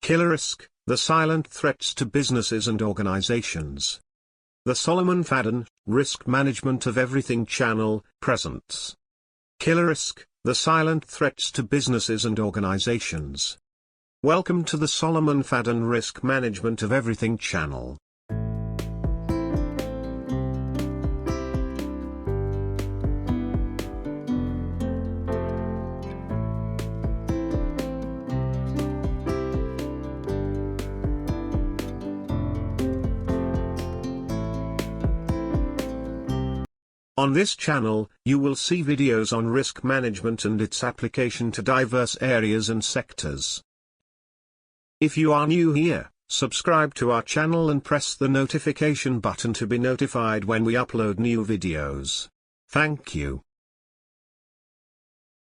Killer risk, the silent threats to businesses and organizations. The Fadun, Risk Management of Everything channel, presents. Killer risk, the silent threats to businesses and organizations. Welcome to the Fadun Risk Management of Everything channel. On this channel, you will see videos on risk management and its application to diverse areas and sectors. If you are new here, subscribe to our channel and press the notification button to be notified when we upload new videos. Thank you.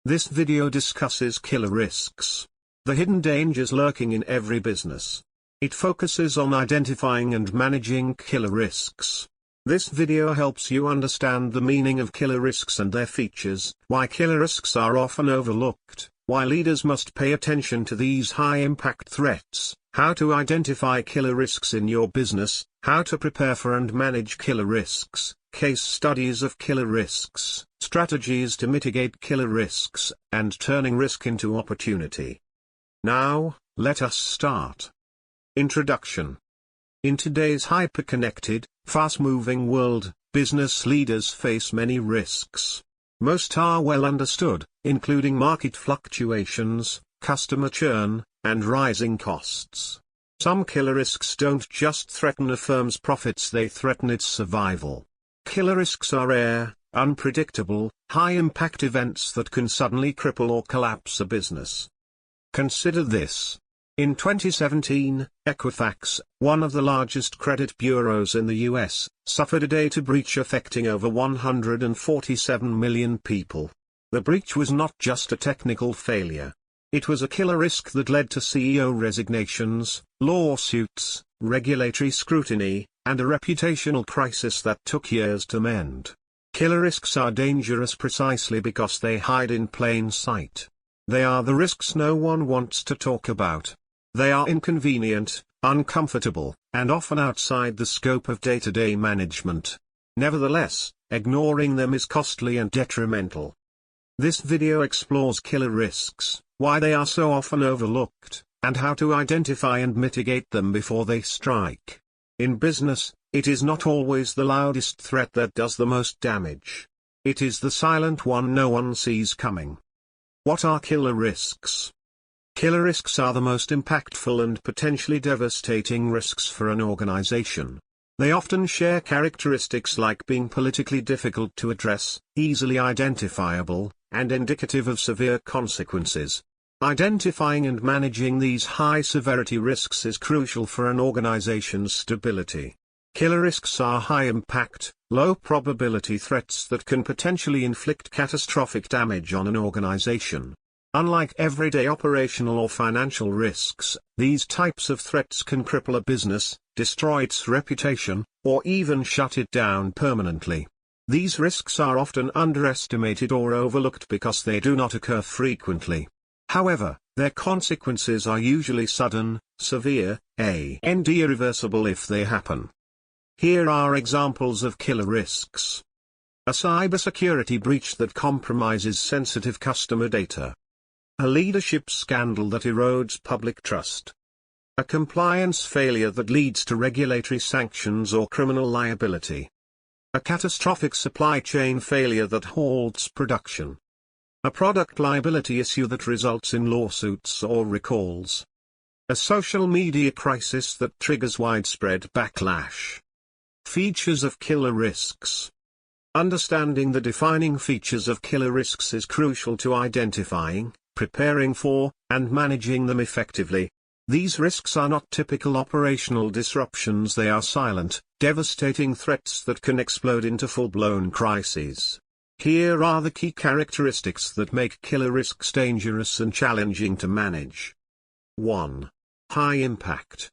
This video discusses killer risks, the hidden dangers lurking in every business. It focuses on identifying and managing killer risks. This video helps you understand the meaning of killer risks and their features, why killer risks are often overlooked, why leaders must pay attention to these high-impact threats, how to identify killer risks in your business, how to prepare for and manage killer risks, case studies of killer risks, strategies to mitigate killer risks, and turning risk into opportunity. Now, let us start. Introduction. In today's hyper-connected, fast-moving world, business leaders face many risks. Most are well understood, including market fluctuations, customer churn, and rising costs. Some killer risks don't just threaten a firm's profits, they threaten its survival. Killer risks are rare, unpredictable, high-impact events that can suddenly cripple or collapse a business. Consider this. In 2017, Equifax, one of the largest credit bureaus in the US, suffered a data breach affecting over 147 million people. The breach was not just a technical failure. It was a killer risk that led to CEO resignations, lawsuits, regulatory scrutiny, and a reputational crisis that took years to mend. Killer risks are dangerous precisely because they hide in plain sight. They are the risks no one wants to talk about. They are inconvenient, uncomfortable, and often outside the scope of day-to-day management. Nevertheless, ignoring them is costly and detrimental. This video explores killer risks, why they are so often overlooked, and how to identify and mitigate them before they strike. In business, it is not always the loudest threat that does the most damage. It is the silent one no one sees coming. What are killer risks? Killer risks are the most impactful and potentially devastating risks for an organization. They often share characteristics like being politically difficult to address, easily identifiable, and indicative of severe consequences. Identifying and managing these high-severity risks is crucial for an organization's stability. Killer risks are high-impact, low-probability threats that can potentially inflict catastrophic damage on an organization. Unlike everyday operational or financial risks, these types of threats can cripple a business, destroy its reputation, or even shut it down permanently. These risks are often underestimated or overlooked because they do not occur frequently. However, their consequences are usually sudden, severe, and irreversible if they happen. Here are examples of killer risks. A cybersecurity breach that compromises sensitive customer data. A leadership scandal that erodes public trust. A compliance failure that leads to regulatory sanctions or criminal liability. A catastrophic supply chain failure that halts production. A product liability issue that results in lawsuits or recalls. A social media crisis that triggers widespread backlash. Features of killer risks. Understanding the defining features of killer risks is crucial to identifying, preparing for, and managing them effectively. These risks are not typical operational disruptions, they are silent, devastating threats that can explode into full-blown crises. Here are the key characteristics that make killer risks dangerous and challenging to manage. 1. High impact.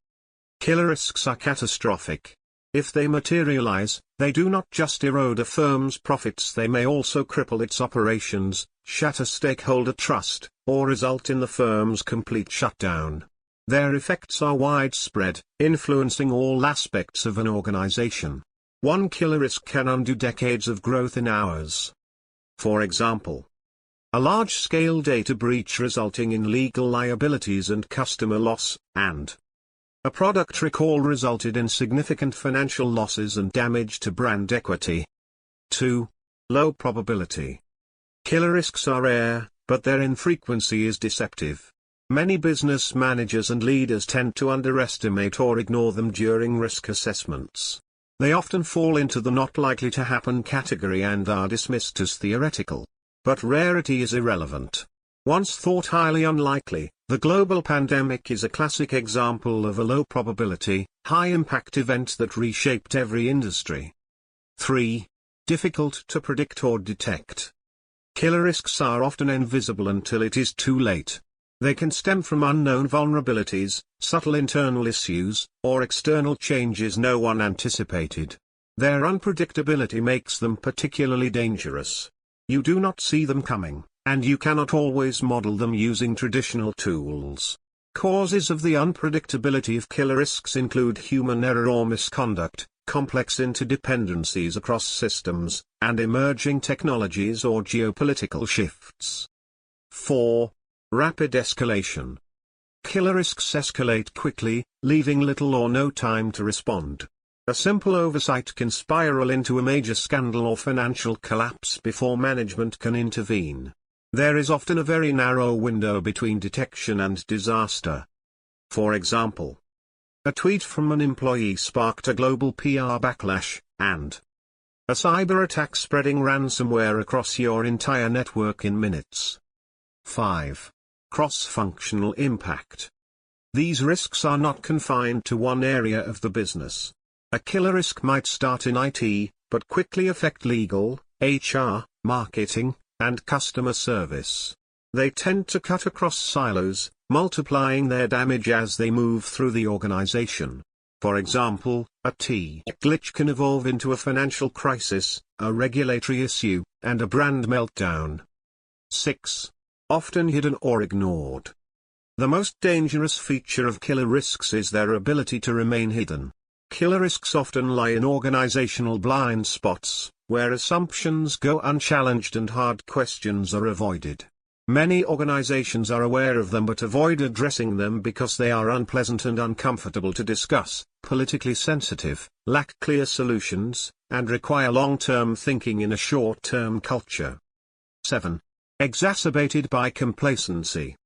Killer risks are catastrophic. If they materialize, they do not just erode a firm's profits, they may also cripple its operations, shatter stakeholder trust, or result in the firm's complete shutdown. Their effects are widespread, influencing all aspects of an organization. One killer risk can undo decades of growth in hours. For example, a large-scale data breach resulting in legal liabilities and customer loss, and a product recall resulted in significant financial losses and damage to brand equity. 2. Low probability. Killer risks are rare, but their infrequency is deceptive. Many business managers and leaders tend to underestimate or ignore them during risk assessments. They often fall into the not likely to happen category and are dismissed as theoretical. But rarity is irrelevant. Once thought highly unlikely, the global pandemic is a classic example of a low probability, high impact event that reshaped every industry. 3. Difficult to predict or detect. Killer risks are often invisible until it is too late. They can stem from unknown vulnerabilities, subtle internal issues, or external changes no one anticipated. Their unpredictability makes them particularly dangerous. You do not see them coming, and you cannot always model them using traditional tools. Causes of the unpredictability of killer risks include human error or misconduct, complex interdependencies across systems, and emerging technologies or geopolitical shifts. 4. Rapid escalation. Killer risks escalate quickly, leaving little or no time to respond. A simple oversight can spiral into a major scandal or financial collapse before management can intervene. There is often a very narrow window between detection and disaster. For example, a tweet from an employee sparked a global PR backlash, and a cyber attack spreading ransomware across your entire network in minutes. 5. Cross-functional impact. These risks are not confined to one area of the business. A killer risk might start in IT, but quickly affect legal, HR, marketing, and customer service. They tend to cut across silos, multiplying their damage as they move through the organization. For example, a tech glitch can evolve into a financial crisis, a regulatory issue, and a brand meltdown. 6. Often hidden or ignored. The most dangerous feature of killer risks is their ability to remain hidden. Killer risks often lie in organizational blind spots, where assumptions go unchallenged and hard questions are avoided. Many organizations are aware of them but avoid addressing them because they are unpleasant and uncomfortable to discuss, politically sensitive, lack clear solutions, and require long-term thinking in a short-term culture. 7. Exacerbated by complacency.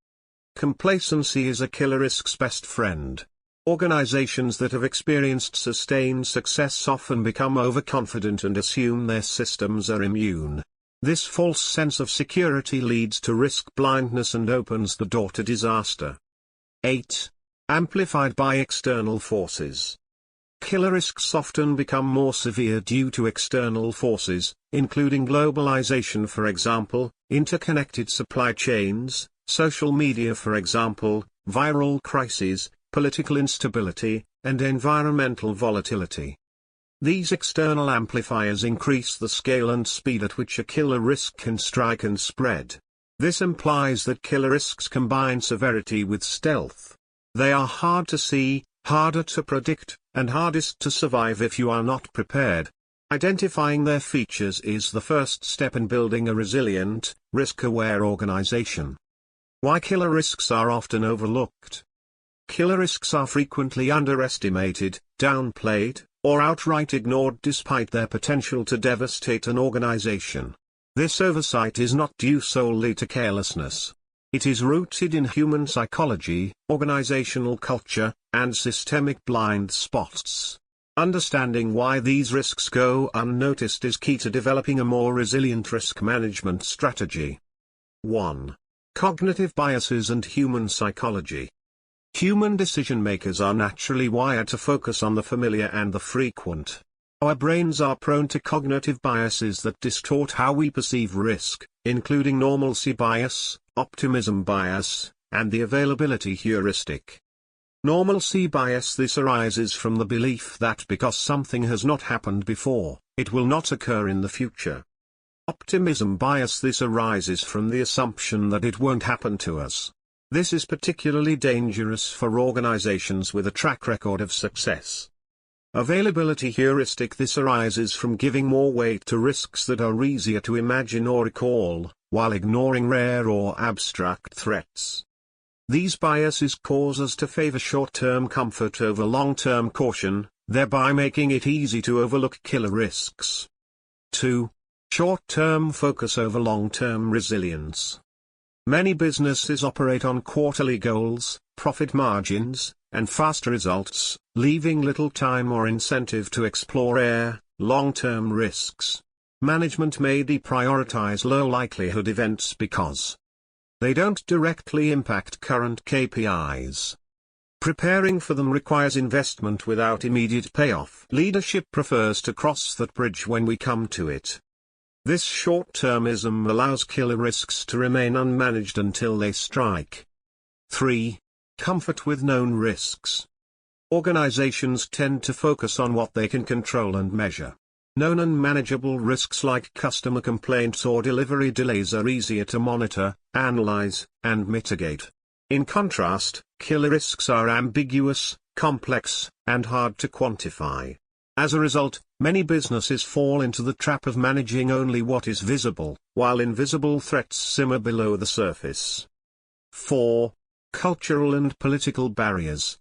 Complacency is a killer risk's best friend. Organizations that have experienced sustained success often become overconfident and assume their systems are immune. This false sense of security leads to risk blindness and opens the door to disaster. 8. Amplified by external forces. Killer risks often become more severe due to external forces, including globalization, for example, interconnected supply chains, social media, for example, viral crises, political instability, and environmental volatility. These external amplifiers increase the scale and speed at which a killer risk can strike and spread. This implies that killer risks combine severity with stealth. They are hard to see, harder to predict, and hardest to survive if you are not prepared. Identifying their features is the first step in building a resilient, risk-aware organization. Why killer risks are often overlooked. Killer risks are frequently underestimated, downplayed, or outright ignored despite their potential to devastate an organization. This oversight is not due solely to carelessness. It is rooted in human psychology, organizational culture, and systemic blind spots. Understanding why these risks go unnoticed is key to developing a more resilient risk management strategy. 1. Cognitive biases and human psychology. Human decision-makers are naturally wired to focus on the familiar and the frequent. Our brains are prone to cognitive biases that distort how we perceive risk, including normalcy bias, optimism bias, and the availability heuristic. Normalcy bias: this arises from the belief that because something has not happened before, it will not occur in the future. Optimism bias: this arises from the assumption that it won't happen to us. This is particularly dangerous for organizations with a track record of success. Availability heuristic. This arises from giving more weight to risks that are easier to imagine or recall, while ignoring rare or abstract threats. These biases cause us to favor short-term comfort over long-term caution, thereby making it easy to overlook killer risks. 2. Short-term focus over long-term resilience. Many businesses operate on quarterly goals, profit margins, and fast results, leaving little time or incentive to explore long-term risks. Management may deprioritize low-likelihood events because they don't directly impact current KPIs. Preparing for them requires investment without immediate payoff. Leadership prefers to cross that bridge when we come to it. This short-termism allows killer risks to remain unmanaged until they strike. 3. Comfort with known risks. Organizations tend to focus on what they can control and measure. Known and manageable risks like customer complaints or delivery delays are easier to monitor, analyze, and mitigate. In contrast, killer risks are ambiguous, complex, and hard to quantify. As a result, many businesses fall into the trap of managing only what is visible, while invisible threats simmer below the surface. 4. Cultural and political barriers.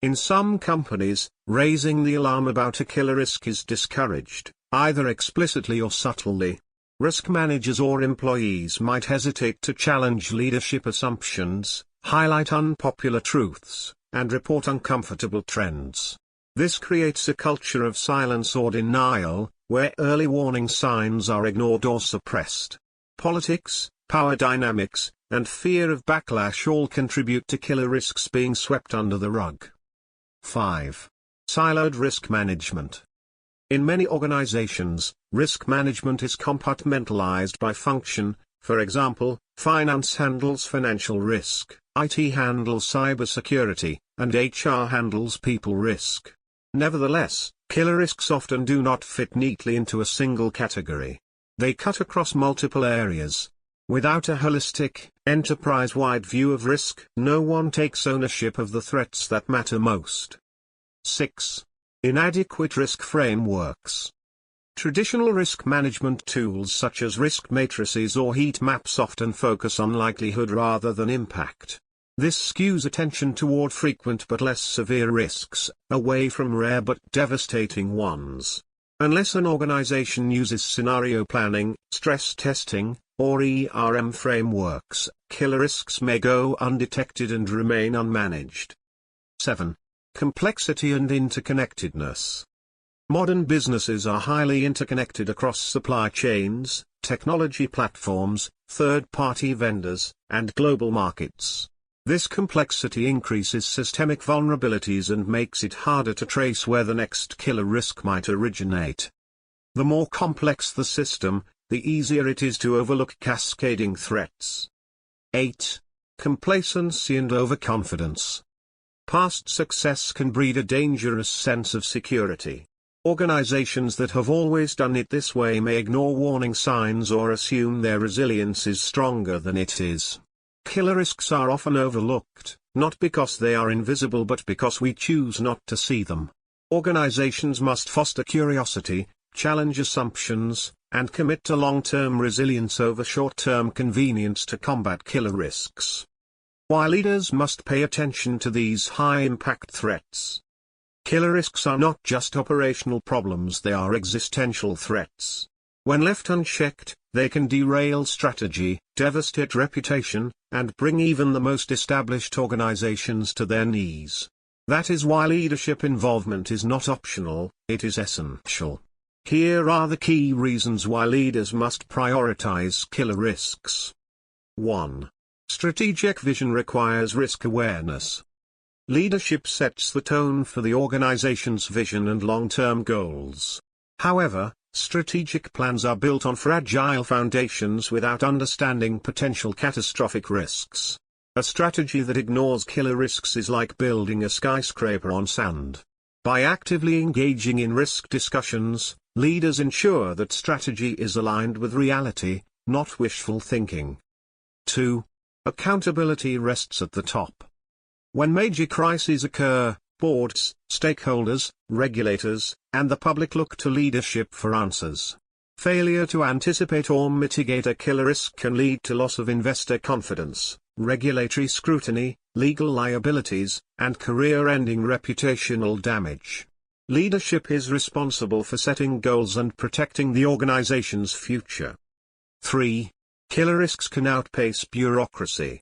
In some companies, raising the alarm about a killer risk is discouraged, either explicitly or subtly. Risk managers or employees might hesitate to challenge leadership assumptions, highlight unpopular truths, and report uncomfortable trends. This creates a culture of silence or denial, where early warning signs are ignored or suppressed. Politics, power dynamics, and fear of backlash all contribute to killer risks being swept under the rug. 5. Siloed risk management. In many organizations, risk management is compartmentalized by function. For example, finance handles financial risk, IT handles cybersecurity, and HR handles people risk. Nevertheless, killer risks often do not fit neatly into a single category. They cut across multiple areas. Without a holistic, enterprise-wide view of risk, no one takes ownership of the threats that matter most. 6. Inadequate risk frameworks. Traditional risk management tools such as risk matrices or heat maps often focus on likelihood rather than impact. This skews attention toward frequent but less severe risks, away from rare but devastating ones. Unless an organization uses scenario planning, stress testing, or ERM frameworks, killer risks may go undetected and remain unmanaged. 7. Complexity and interconnectedness. Modern businesses are highly interconnected across supply chains, technology platforms, third-party vendors, and global markets. This complexity increases systemic vulnerabilities and makes it harder to trace where the next killer risk might originate. The more complex the system, the easier it is to overlook cascading threats. 8. Complacency and overconfidence. Past success can breed a dangerous sense of security. Organizations that have always done it this way may ignore warning signs or assume their resilience is stronger than it is. Killer risks are often overlooked, not because they are invisible but because we choose not to see them. Organizations must foster curiosity, challenge assumptions, and commit to long-term resilience over short-term convenience to combat killer risks. While leaders must pay attention to these high-impact threats, killer risks are not just operational problems, they are existential threats. When left unchecked, they can derail strategy, devastate reputation, and bring even the most established organizations to their knees. That is why leadership involvement is not optional, it is essential. Here are the key reasons why leaders must prioritize killer risks. 1. Strategic vision requires risk awareness. Leadership sets the tone for the organization's vision and long-term goals. However, strategic plans are built on fragile foundations without understanding potential catastrophic risks. A strategy that ignores killer risks is like building a skyscraper on sand. By actively engaging in risk discussions, leaders ensure that strategy is aligned with reality, not wishful thinking. 2. Accountability rests at the top. When major crises occur, boards, stakeholders, regulators, and the public look to leadership for answers. Failure to anticipate or mitigate a killer risk can lead to loss of investor confidence, regulatory scrutiny, legal liabilities, and career-ending reputational damage. Leadership is responsible for setting goals and protecting the organization's future. 3. Killer risks can outpace bureaucracy.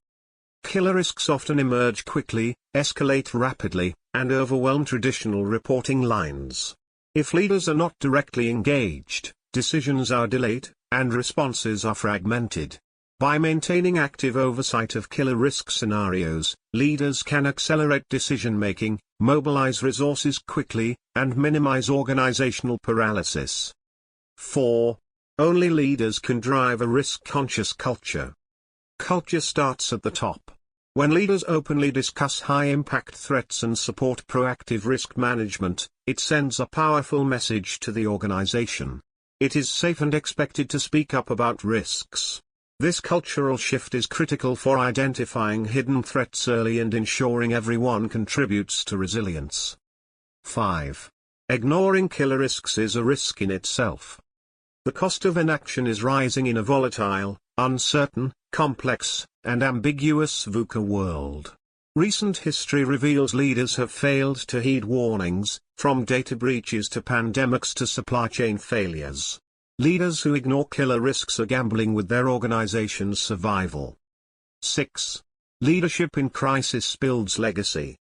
Killer risks often emerge quickly, escalate rapidly, and overwhelm traditional reporting lines. If leaders are not directly engaged, decisions are delayed, and responses are fragmented. By maintaining active oversight of killer risk scenarios, leaders can accelerate decision-making, mobilize resources quickly, and minimize organizational paralysis. 4. Only leaders can drive a risk-conscious culture. Culture starts at the top. When leaders openly discuss high-impact threats and support proactive risk management, it sends a powerful message to the organization. It is safe and expected to speak up about risks. This cultural shift is critical for identifying hidden threats early and ensuring everyone contributes to resilience. 5. Ignoring killer risks is a risk in itself. The cost of inaction is rising in a volatile, uncertain, complex, and ambiguous VUCA world. Recent history reveals leaders have failed to heed warnings, from data breaches to pandemics to supply chain failures. Leaders who ignore killer risks are gambling with their organization's survival. 6. Leadership in crisis builds legacy.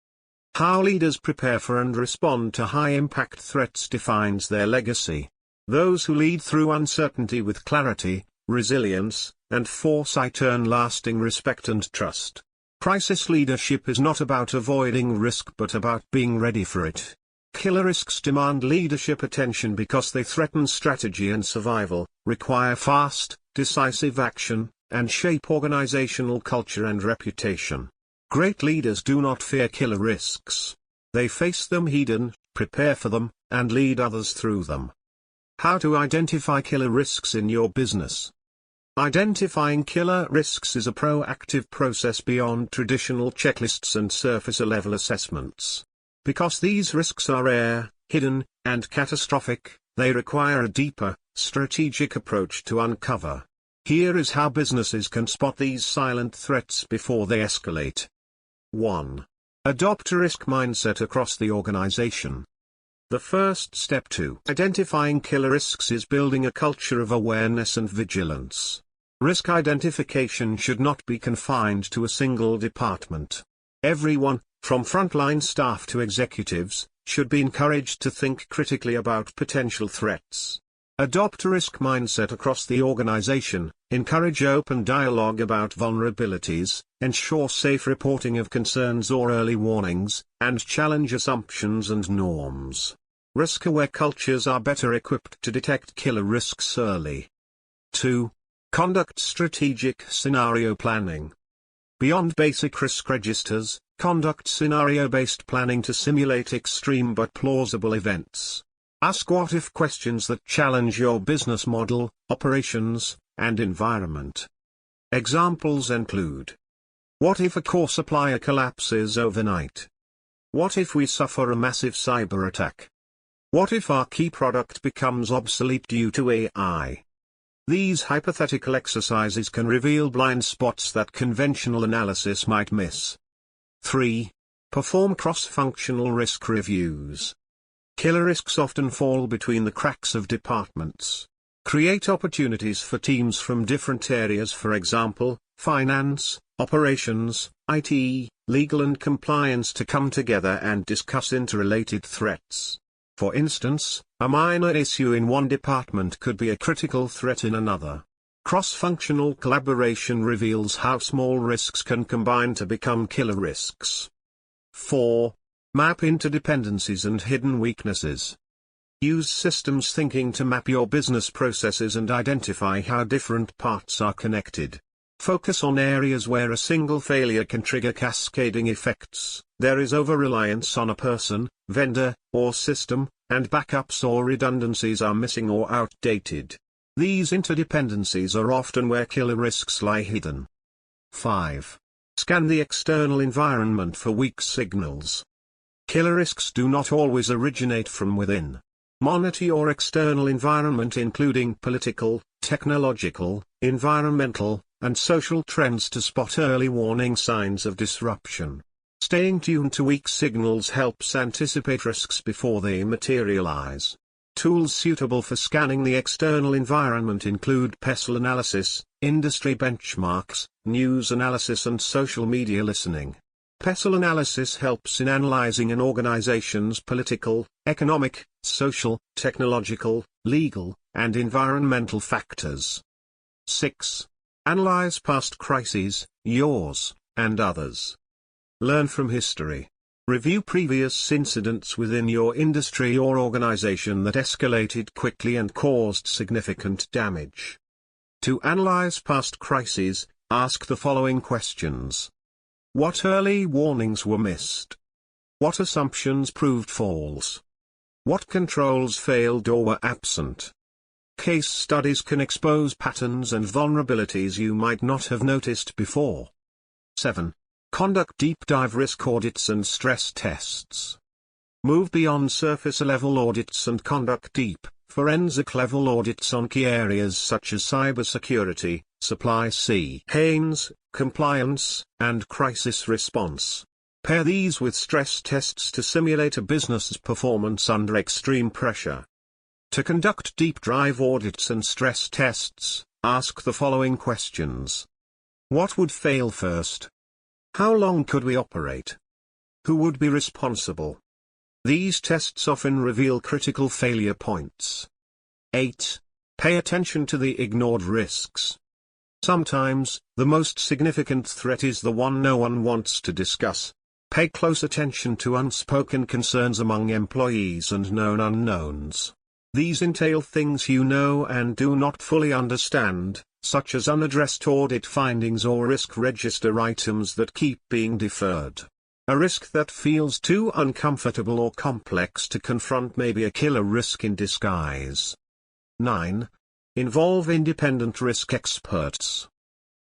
How leaders prepare for and respond to high-impact threats defines their legacy. Those who lead through uncertainty with clarity, resilience, and foresight earn lasting respect and trust. Crisis leadership is not about avoiding risk but about being ready for it. Killer risks demand leadership attention because they threaten strategy and survival, require fast, decisive action, and shape organizational culture and reputation. Great leaders do not fear killer risks. They face them head-on, prepare for them, and lead others through them. How to identify killer risks in your business. Identifying killer risks is a proactive process beyond traditional checklists and surface-level assessments. Because these risks are rare, hidden, and catastrophic, they require a deeper, strategic approach to uncover. Here is how businesses can spot these silent threats before they escalate. 1. Adopt a risk mindset across the organization. The first step to identifying killer risks is building a culture of awareness and vigilance. Risk identification should not be confined to a single department. Everyone, from frontline staff to executives, should be encouraged to think critically about potential threats. Adopt a risk mindset across the organization, encourage open dialogue about vulnerabilities, ensure safe reporting of concerns or early warnings, and challenge assumptions and norms. Risk-aware cultures are better equipped to detect killer risks early. 2. Conduct strategic scenario planning. Beyond basic risk registers, conduct scenario-based planning to simulate extreme but plausible events. Ask what-if questions that challenge your business model, operations, and environment. Examples include: what if a core supplier collapses overnight? What if we suffer a massive cyber attack? What if our key product becomes obsolete due to AI? These hypothetical exercises can reveal blind spots that conventional analysis might miss. 3. Perform cross-functional risk reviews. Killer risks often fall between the cracks of departments. Create opportunities for teams from different areas, for example, finance, operations, IT, legal and compliance, to come together and discuss interrelated threats. For instance, a minor issue in one department could be a critical threat in another. Cross-functional collaboration reveals how small risks can combine to become killer risks. 4. Map interdependencies and hidden weaknesses. Use systems thinking to map your business processes and identify how different parts are connected. Focus on areas where a single failure can trigger cascading effects. There is over-reliance on a person, vendor, or system, and backups or redundancies are missing or outdated. These interdependencies are often where killer risks lie hidden. 5. Scan the external environment for weak signals. Killer risks do not always originate from within. Monitor your external environment, including political, technological, environmental, and social trends to spot early warning signs of disruption. Staying tuned to weak signals helps anticipate risks before they materialize. Tools suitable for scanning the external environment include pestle analysis, industry benchmarks, news analysis, and social media listening. Pestle analysis helps in analyzing an organization's political, economic, social, technological, legal, and environmental factors. 6. Analyze past crises, yours, and others. Learn from history. Review previous incidents within your industry or organization that escalated quickly and caused significant damage. To analyze past crises, ask the following questions. What early warnings were missed? What assumptions proved false? What controls failed or were absent? Case studies can expose patterns and vulnerabilities you might not have noticed before. 7. Conduct deep dive risk audits and stress tests. Move beyond surface-level audits and conduct deep, forensic-level audits on key areas such as cybersecurity, supply chains, compliance, and crisis response. Pair these with stress tests to simulate a business's performance under extreme pressure. To conduct deep dive audits and stress tests, ask the following questions. What would fail first? How long could we operate? Who would be responsible? These tests often reveal critical failure points. 8. Pay attention to the ignored risks. Sometimes, the most significant threat is the one no one wants to discuss. Pay close attention to unspoken concerns among employees and known unknowns. These entail things you know and do not fully understand, such as unaddressed audit findings or risk register items that keep being deferred. A risk that feels too uncomfortable or complex to confront may be a killer risk in disguise. 9. Involve independent risk experts.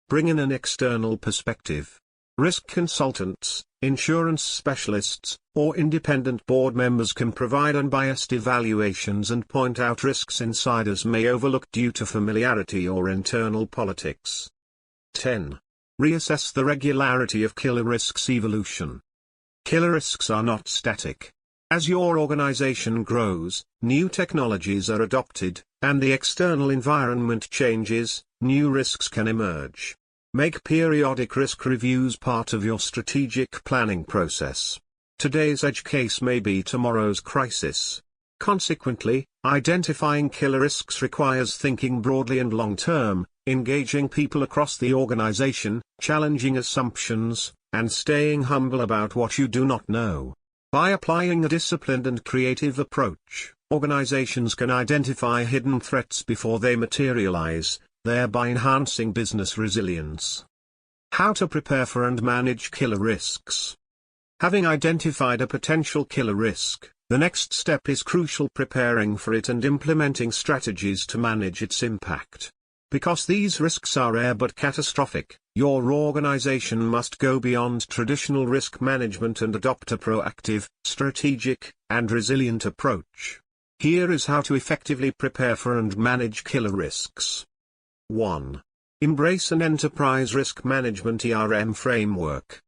Bring in an external perspective. Risk consultants, insurance specialists, or independent board members can provide unbiased evaluations and point out risks insiders may overlook due to familiarity or internal politics. 10. Reassess the regularity of killer risks evolution. Killer risks are not static. As your organization grows, new technologies are adopted, and the external environment changes, new risks can emerge. Make periodic risk reviews part of your strategic planning process. Today's edge case may be tomorrow's crisis. Consequently, identifying killer risks requires thinking broadly and long-term, engaging people across the organization, challenging assumptions, and staying humble about what you do not know. By applying a disciplined and creative approach, organizations can identify hidden threats before they materialize, thereby enhancing business resilience. How to prepare for and manage killer risks. Having identified a potential killer risk, the next step is crucial: preparing for it and implementing strategies to manage its impact. Because these risks are rare but catastrophic, your organization must go beyond traditional risk management and adopt a proactive, strategic, and resilient approach. Here is how to effectively prepare for and manage killer risks. 1. Embrace an enterprise risk management framework.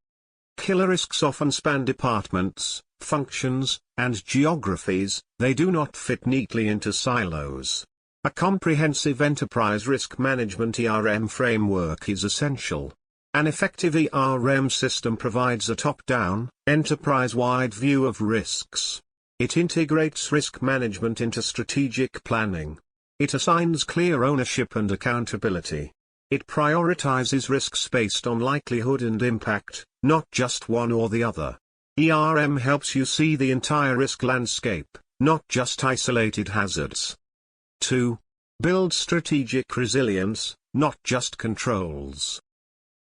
Killer risks often span departments, functions, and geographies. They do not fit neatly into silos. A comprehensive enterprise risk management framework is essential. An effective system provides a top-down, enterprise-wide view of risks. It integrates risk management into strategic planning. It assigns clear ownership and accountability. It prioritizes risks based on likelihood and impact, not just one or the other. helps you see the entire risk landscape, not just isolated hazards. 2. Build strategic resilience, not just controls.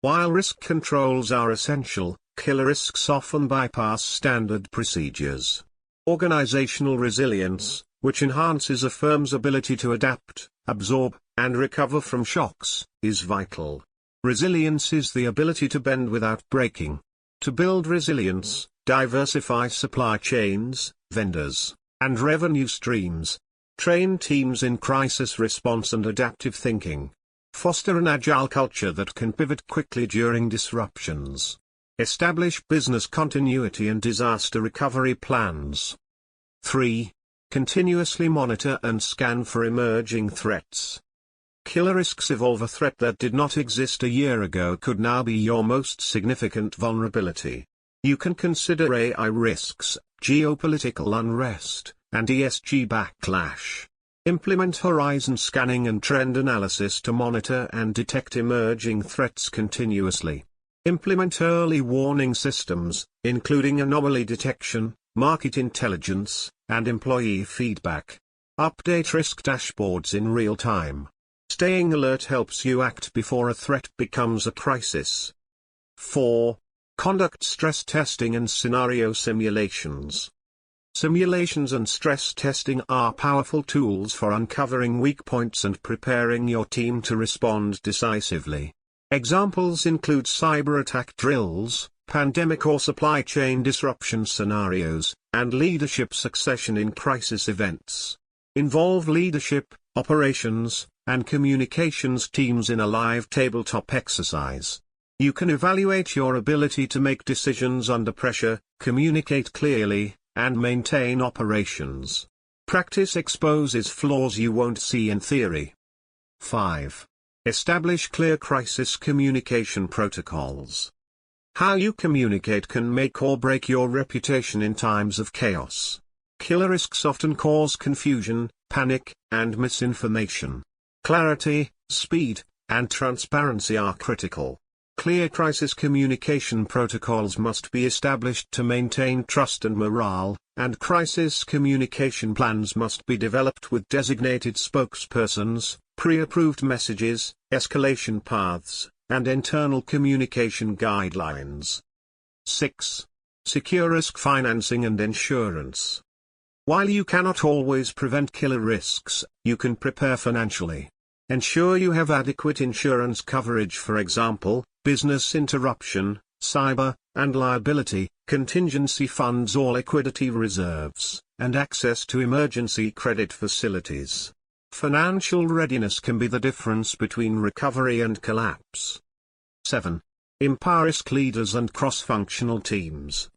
While risk controls are essential, killer risks often bypass standard procedures. Organizational resilience, which enhances a firm's ability to adapt, absorb, and recover from shocks, is vital. Resilience is the ability to bend without breaking. To build resilience, diversify supply chains, vendors, and revenue streams. Train teams in crisis response and adaptive thinking. Foster an agile culture that can pivot quickly during disruptions. Establish business continuity and disaster recovery plans. 3. Continuously monitor and scan for emerging threats. Killer risks evolve. A threat that did not exist a year ago could now be your most significant vulnerability. You can consider AI risks, geopolitical unrest, and ESG backlash. Implement horizon scanning and trend analysis to monitor and detect emerging threats continuously. Implement early warning systems, including anomaly detection, market intelligence, and employee feedback. Update risk dashboards in real time. Staying alert helps you act before a threat becomes a crisis. 4. Conduct stress testing and scenario simulations. Simulations and stress testing are powerful tools for uncovering weak points and preparing your team to respond decisively. Examples include cyber attack drills, pandemic or supply chain disruption scenarios, and leadership succession in crisis events. Involve leadership, operations, and communications teams in a live tabletop exercise. You can evaluate your ability to make decisions under pressure, communicate clearly, and maintain operations. Practice exposes flaws you won't see in theory. 5. Establish clear crisis communication protocols. How you communicate can make or break your reputation in times of chaos. Killer risks often cause confusion, panic, and misinformation. Clarity, speed, and transparency are critical. Clear crisis communication protocols must be established to maintain trust and morale, and crisis communication plans must be developed with designated spokespersons, pre-approved messages, escalation paths, and internal communication guidelines. 6. Secure risk financing and insurance. While you cannot always prevent killer risks, you can prepare financially. Ensure you have adequate insurance coverage, for example, business interruption, cyber, and liability, contingency funds or liquidity reserves, and access to emergency credit facilities. Financial readiness can be the difference between recovery and collapse. 7. Empower risk leaders and cross-functional teams.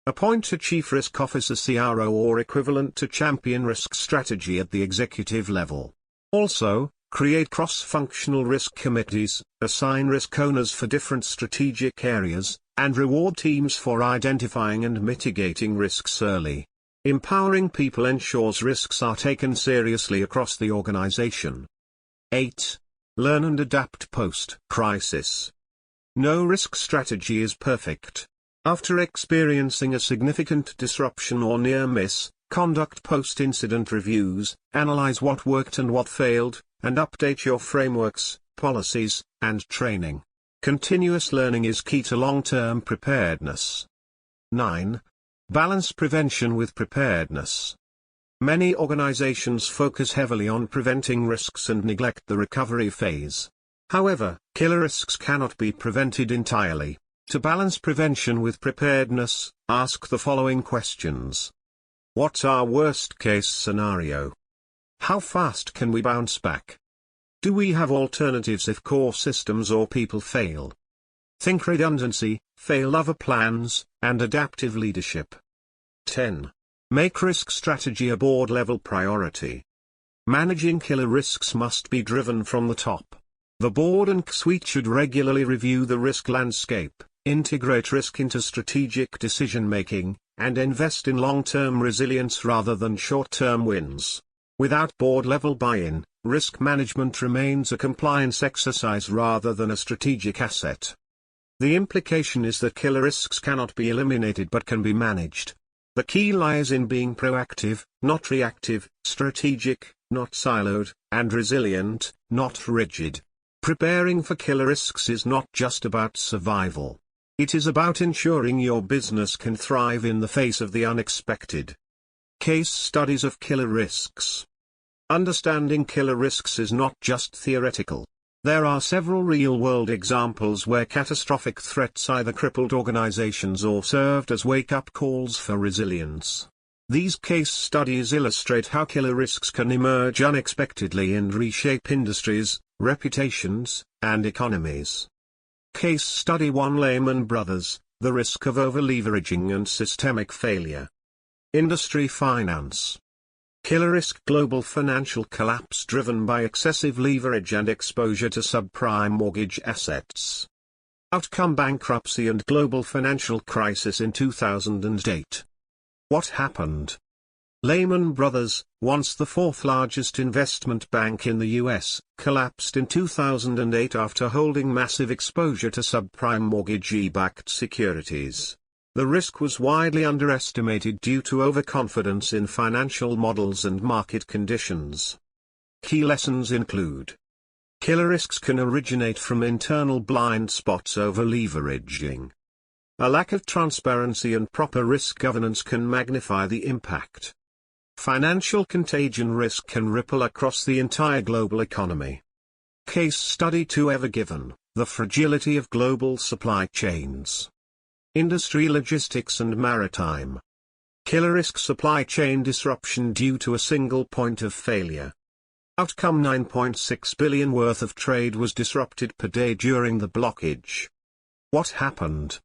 Appoint a Chief Risk Officer (CRO) or equivalent to champion risk strategy at the executive level. Also, create cross-functional risk committees, assign risk owners for different strategic areas, and reward teams for identifying and mitigating risks early. Empowering people ensures risks are taken seriously across the organization. 8. Learn and adapt post-crisis. No risk strategy is perfect. After experiencing a significant disruption or near miss, conduct post-incident reviews, analyze what worked and what failed, and update your frameworks, policies, and training. Continuous learning is key to long-term preparedness. 9. Balance prevention with preparedness. Many organizations focus heavily on preventing risks and neglect the recovery phase. However, killer risks cannot be prevented entirely. To balance prevention with preparedness, ask the following questions. What's our worst-case scenario? How fast can we bounce back? Do we have alternatives if core systems or people fail? Think redundancy, fail other plans, and adaptive leadership. 10. Make risk strategy a board-level priority. Managing killer risks must be driven from the top. The board and C-suite should regularly review the risk landscape, integrate risk into strategic decision-making, and invest in long-term resilience rather than short-term wins. Without board-level buy-in, risk management remains a compliance exercise rather than a strategic asset. The implication is that killer risks cannot be eliminated but can be managed. The key lies in being proactive, not reactive, strategic, not siloed, and resilient, not rigid. Preparing for killer risks is not just about survival. It is about ensuring your business can thrive in the face of the unexpected. Case studies of killer risks. Understanding killer risks is not just theoretical. There are several real-world examples where catastrophic threats either crippled organizations or served as wake-up calls for resilience. These case studies illustrate how killer risks can emerge unexpectedly and reshape industries, reputations, and economies. Case Study 1: Lehman Brothers, the risk of over-leveraging and systemic failure. Industry finance. Killer risk: global financial collapse driven by excessive leverage and exposure to subprime mortgage assets. Outcome: bankruptcy and global financial crisis in 2008. What happened? Lehman Brothers, once the fourth largest investment bank in the U.S., collapsed in 2008 after holding massive exposure to subprime mortgage-backed securities. The risk was widely underestimated due to overconfidence in financial models and market conditions. Key lessons include: killer risks can originate from internal blind spots, over-leveraging. A lack of transparency and proper risk governance can magnify the impact. Financial contagion risk can ripple across the entire global economy. Case Study 2: Ever Given, the fragility of global supply chains. Industry logistics and maritime. Killer risk: supply chain disruption due to a single point of failure. Outcome: $9.6 billion worth of trade was disrupted per day during the blockage. What happened?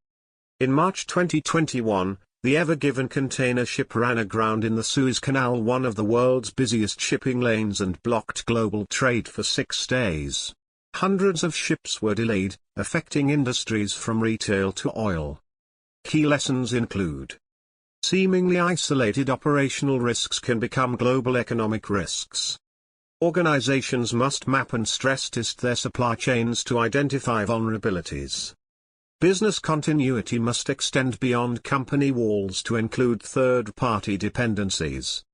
In March 2021, the Ever Given container ship ran aground in the Suez Canal, one of the world's busiest shipping lanes, and blocked global trade for 6 days. Hundreds of ships were delayed, affecting industries from retail to oil. Key lessons include: seemingly isolated operational risks can become global economic risks. Organizations must map and stress test their supply chains to identify vulnerabilities. Business continuity must extend beyond company walls to include third-party dependencies.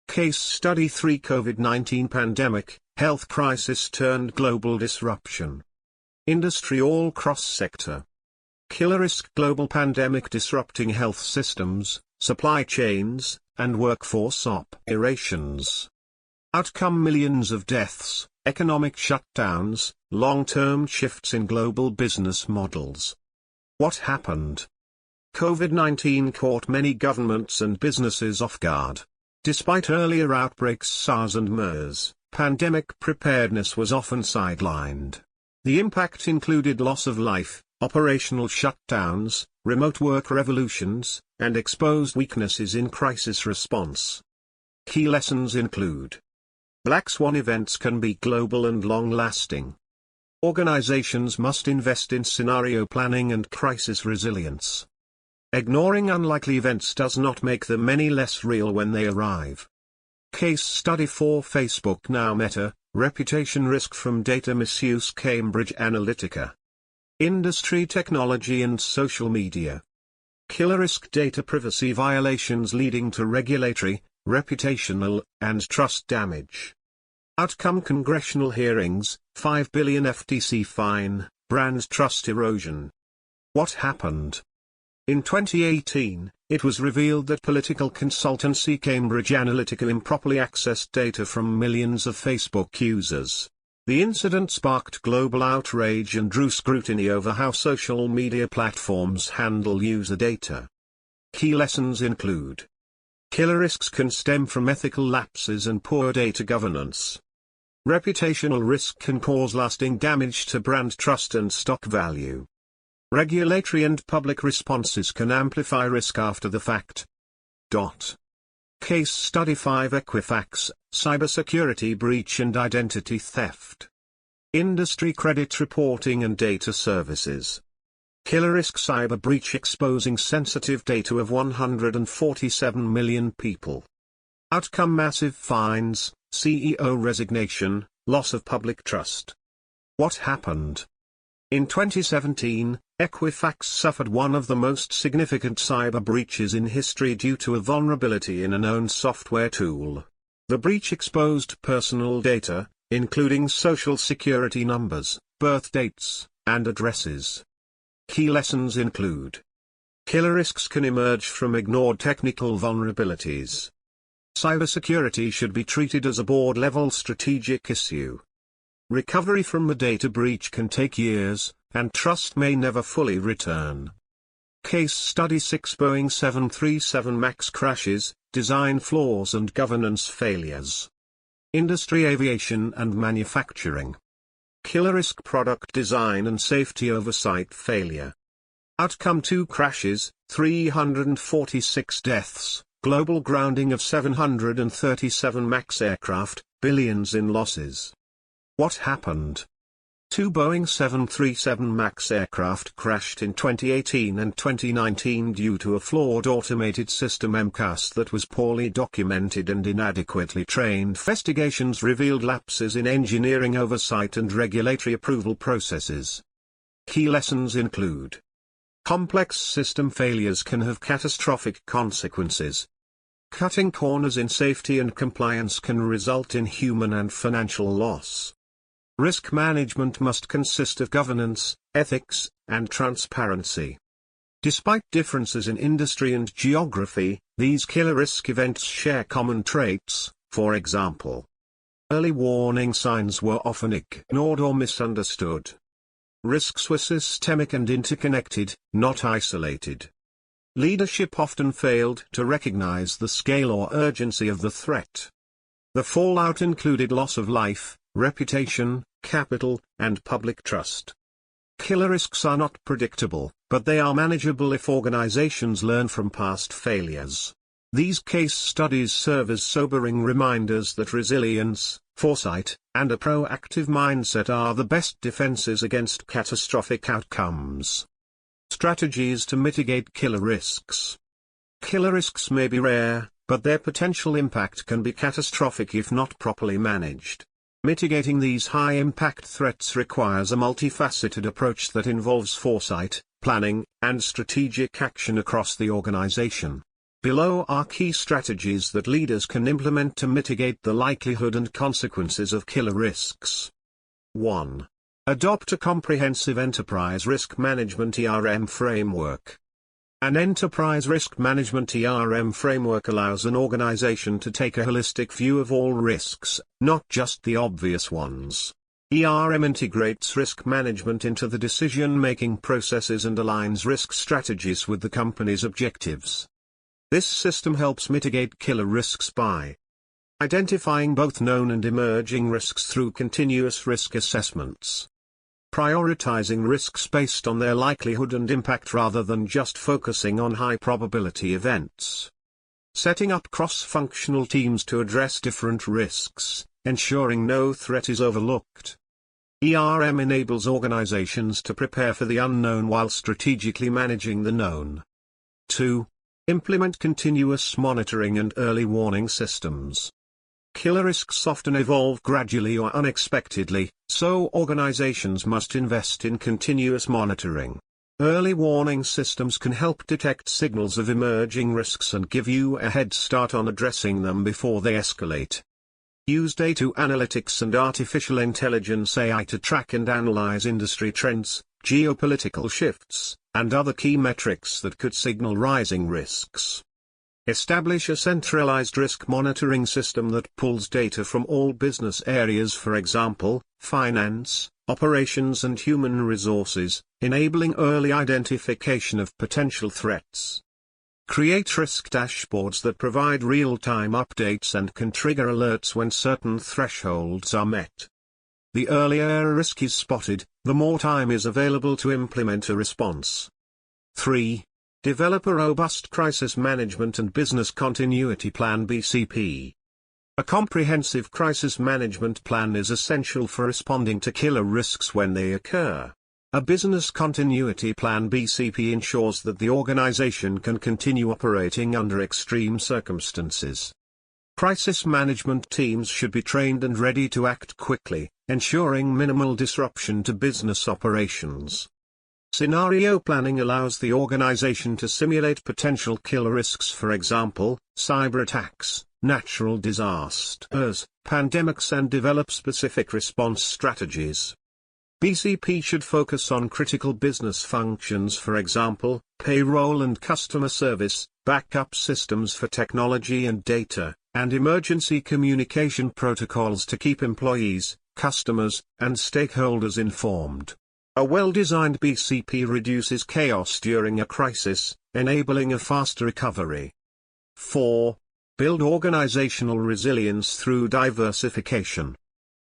Case Study 3: COVID-19 pandemic, health crisis turned global disruption. Industry all cross-sector. Killer risk: global pandemic disrupting health systems, supply chains, and workforce operations. Outcome: millions of deaths, economic shutdowns, long-term shifts in global business models. What happened? COVID-19 caught many governments and businesses off guard. Despite earlier outbreaks SARS and MERS, pandemic preparedness was often sidelined. The impact included loss of life, operational shutdowns, remote work revolutions, and exposed weaknesses in crisis response. Key lessons include: black swan events can be global and long-lasting. Organizations must invest in scenario planning and crisis resilience. Ignoring unlikely events does not make them any less real when they arrive. Case Study 4: Facebook Now Meta, reputation risk from data misuse, Cambridge Analytica. Industry technology and social media. Killer risk: data privacy violations leading to regulatory, reputational, and trust damage. Outcome: congressional hearings, $5 billion FTC fine, brand trust erosion. What happened? In 2018, it was revealed that political consultancy Cambridge Analytica improperly accessed data from millions of Facebook users. The incident sparked global outrage and drew scrutiny over how social media platforms handle user data. Key lessons include: killer risks can stem from ethical lapses and poor data governance. Reputational risk can cause lasting damage to brand trust and stock value. Regulatory and public responses can amplify risk after the fact. Case Study 5: Equifax, cybersecurity breach and identity theft. Industry credit reporting and data services. Killer risk: cyber breach exposing sensitive data of 147 million people. Outcome: massive fines, CEO resignation, loss of public trust. What happened? In 2017, Equifax suffered one of the most significant cyber breaches in history due to a vulnerability in a known software tool. The breach exposed personal data, including social security numbers, birth dates, and addresses. Key lessons include: killer risks can emerge from ignored technical vulnerabilities. Cybersecurity should be treated as a board-level strategic issue. Recovery from a data breach can take years, and trust may never fully return. Case Study: 6 Boeing 737 MAX crashes, design flaws and governance failures. Industry: aviation and manufacturing. Killer risk: product design and safety oversight failure. Outcome: 2 crashes, 346 deaths, global grounding of 737 MAX aircraft, billions in losses. What happened? 2 Boeing 737 MAX aircraft crashed in 2018 and 2019 due to a flawed automated system MCAS that was poorly documented and inadequately trained. Investigations revealed lapses in engineering oversight and regulatory approval processes. Key lessons include: complex system failures can have catastrophic consequences. Cutting corners in safety and compliance can result in human and financial loss. Risk management must consist of governance, ethics, and transparency. Despite differences in industry and geography, these killer risk events share common traits. For example, early warning signs were often ignored or misunderstood. Risks were systemic and interconnected, not isolated. Leadership often failed to recognize the scale or urgency of the threat. The fallout included loss of life, reputation, capital, and public trust. Killer risks are not predictable, but they are manageable if organizations learn from past failures. These case studies serve as sobering reminders that resilience, foresight, and a proactive mindset are the best defenses against catastrophic outcomes. Strategies to mitigate killer risks. Killer risks may be rare, but their potential impact can be catastrophic if not properly managed. Mitigating these high-impact threats requires a multifaceted approach that involves foresight, planning, and strategic action across the organization. Below are key strategies that leaders can implement to mitigate the likelihood and consequences of killer risks. 1. Adopt a comprehensive enterprise risk management ERM framework. An enterprise risk management ERM framework allows an organization to take a holistic view of all risks, not just the obvious ones. ERM integrates risk management into the decision-making processes and aligns risk strategies with the company's objectives. This system helps mitigate killer risks by identifying both known and emerging risks through continuous risk assessments, prioritizing risks based on their likelihood and impact rather than just focusing on high-probability events, setting up cross-functional teams to address different risks, ensuring no threat is overlooked. ERM enables organizations to prepare for the unknown while strategically managing the known. 2. Implement continuous monitoring and early warning systems. Killer risks often evolve gradually or unexpectedly, so organizations must invest in continuous monitoring. Early warning systems can help detect signals of emerging risks and give you a head start on addressing them before they escalate. Use data analytics and artificial intelligence (AI) to track and analyze industry trends, geopolitical shifts, and other key metrics that could signal rising risks. Establish a centralized risk monitoring system that pulls data from all business areas, for example, finance, operations and human resources, enabling early identification of potential threats. Create risk dashboards that provide real-time updates and can trigger alerts when certain thresholds are met. The earlier a risk is spotted, the more time is available to implement a response. 3. Develop a robust crisis management and business continuity plan (BCP). A comprehensive crisis management plan is essential for responding to killer risks when they occur. A business continuity plan (BCP) ensures that the organization can continue operating under extreme circumstances. Crisis management teams should be trained and ready to act quickly, ensuring minimal disruption to business operations. Scenario planning allows the organization to simulate potential killer risks, for example, cyber attacks, natural disasters, pandemics, and develop specific response strategies. BCP should focus on critical business functions, for example, payroll and customer service, backup systems for technology and data, and emergency communication protocols to keep employees, customers, and stakeholders informed. A well-designed BCP reduces chaos during a crisis, enabling a faster recovery. 4. Build organizational resilience through diversification.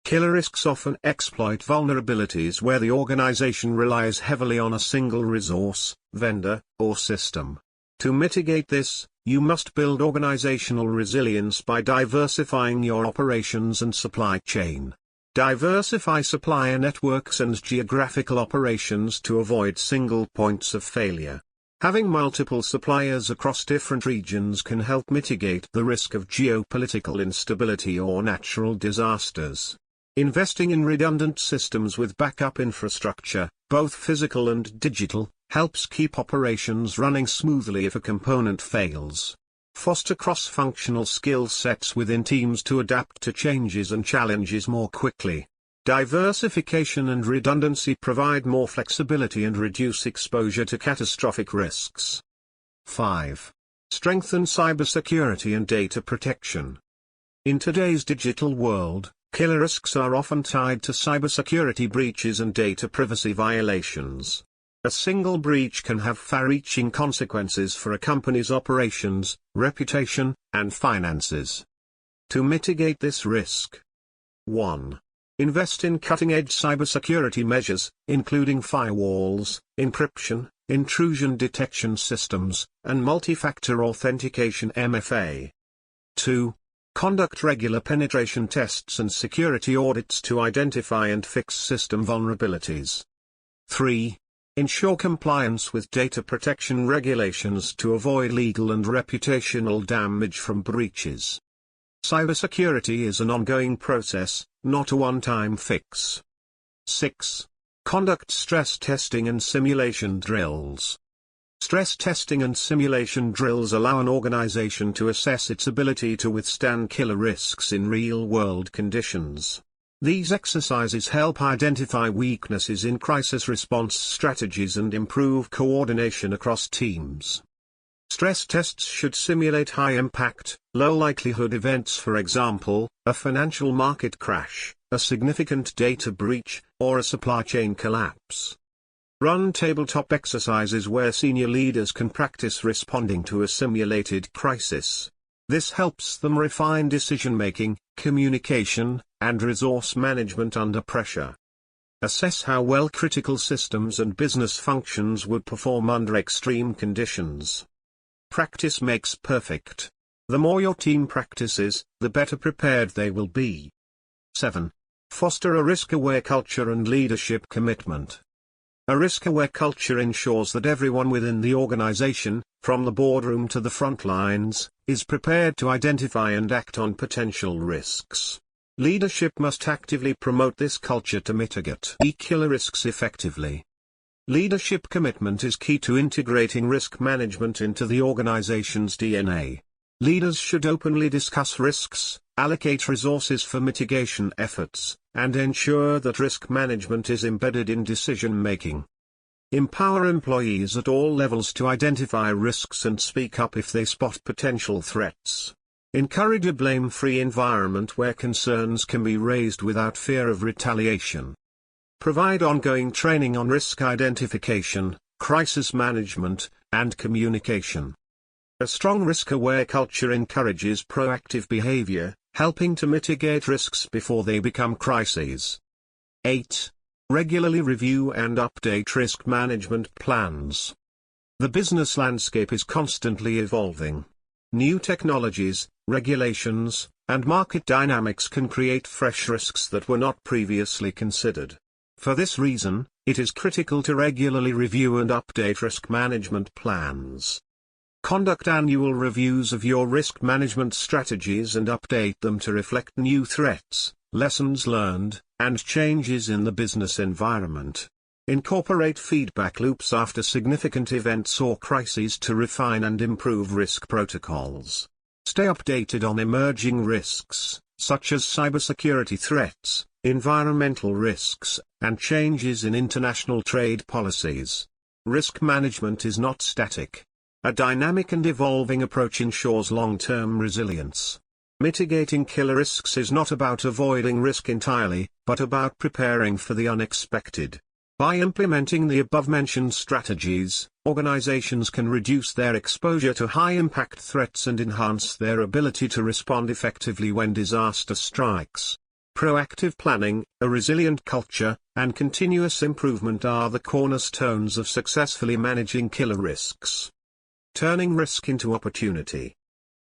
Killer risks often exploit vulnerabilities where the organization relies heavily on a single resource, vendor, or system. To mitigate this, you must build organizational resilience by diversifying your operations and supply chain. Diversify supplier networks and geographical operations to avoid single points of failure. Having multiple suppliers across different regions can help mitigate the risk of geopolitical instability or natural disasters. Investing in redundant systems with backup infrastructure, both physical and digital, helps keep operations running smoothly if a component fails. Foster cross-functional skill sets within teams to adapt to changes and challenges more quickly. Diversification and redundancy provide more flexibility and reduce exposure to catastrophic risks. 5. Strengthen cybersecurity and data protection. In today's digital world, killer risks are often tied to cybersecurity breaches and data privacy violations. A single breach can have far-reaching consequences for a company's operations, reputation, and finances. To mitigate this risk: 1. Invest in cutting-edge cybersecurity measures, including firewalls, encryption, intrusion detection systems, and multi-factor authentication (MFA). 2. Conduct regular penetration tests and security audits to identify and fix system vulnerabilities. 3. Ensure compliance with data protection regulations to avoid legal and reputational damage from breaches. Cybersecurity is an ongoing process, not a one-time fix. 6. Conduct stress testing and simulation drills. Stress testing and simulation drills allow an organization to assess its ability to withstand killer risks in real-world conditions. These exercises help identify weaknesses in crisis response strategies and improve coordination across teams. Stress tests should simulate high-impact, low-likelihood events, for example, a financial market crash, a significant data breach, or a supply chain collapse. Run tabletop exercises where senior leaders can practice responding to a simulated crisis. This helps them refine decision-making, communication, and resource management under pressure. Assess how well critical systems and business functions would perform under extreme conditions. Practice makes perfect. The more your team practices, the better prepared they will be. 7. Foster a risk-aware culture and leadership commitment. A risk-aware culture ensures that everyone within the organization, from the boardroom to the front lines, is prepared to identify and act on potential risks. Leadership must actively promote this culture to mitigate killer risks effectively. Leadership commitment is key to integrating risk management into the organization's DNA. Leaders should openly discuss risks, allocate resources for mitigation efforts, and ensure that risk management is embedded in decision-making. Empower employees at all levels to identify risks and speak up if they spot potential threats. Encourage a blame-free environment where concerns can be raised without fear of retaliation. Provide ongoing training on risk identification, crisis management, and communication. A strong risk-aware culture encourages proactive behavior, helping to mitigate risks before they become crises. 8. Regularly review and update risk management plans. The business landscape is constantly evolving. New technologies, regulations, and market dynamics can create fresh risks that were not previously considered. For this reason, it is critical to regularly review and update risk management plans. Conduct annual reviews of your risk management strategies and update them to reflect new threats, lessons learned, and changes in the business environment. Incorporate feedback loops after significant events or crises to refine and improve risk protocols. Stay updated on emerging risks, such as cybersecurity threats, environmental risks, and changes in international trade policies. Risk management is not static. A dynamic and evolving approach ensures long-term resilience. Mitigating killer risks is not about avoiding risk entirely, but about preparing for the unexpected. By implementing the above-mentioned strategies, organizations can reduce their exposure to high-impact threats and enhance their ability to respond effectively when disaster strikes. Proactive planning, a resilient culture, and continuous improvement are the cornerstones of successfully managing killer risks. Turning risk into opportunity.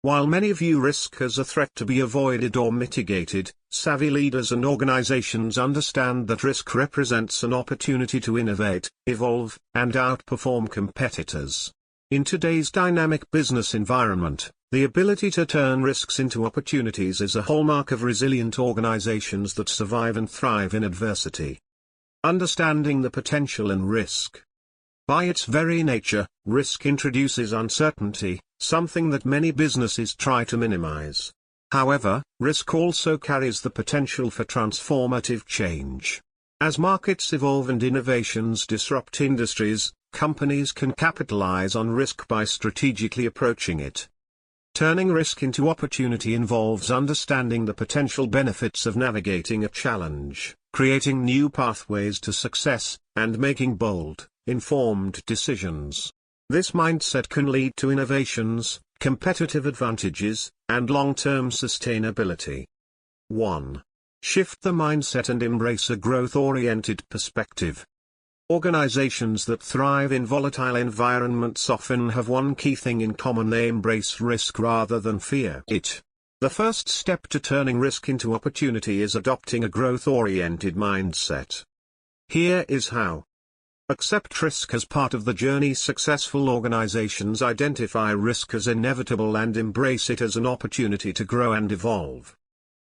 While many view risk as a threat to be avoided or mitigated, savvy leaders and organizations understand that risk represents an opportunity to innovate, evolve, and outperform competitors. In today's dynamic business environment, the ability to turn risks into opportunities is a hallmark of resilient organizations that survive and thrive in adversity. Understanding the potential in risk. By its very nature, risk introduces uncertainty, something that many businesses try to minimize. However, risk also carries the potential for transformative change. As markets evolve and innovations disrupt industries, companies can capitalize on risk by strategically approaching it. Turning risk into opportunity involves understanding the potential benefits of navigating a challenge, creating new pathways to success, and making bold, informed decisions. This mindset can lead to innovations, competitive advantages, and long-term sustainability. 1. Shift the mindset and embrace a growth-oriented perspective. Organizations that thrive in volatile environments often have one key thing in common: they embrace risk rather than fear it. The first step to turning risk into opportunity is adopting a growth-oriented mindset. Here is how. Accept risk as part of the journey. Successful organizations identify risk as inevitable and embrace it as an opportunity to grow and evolve.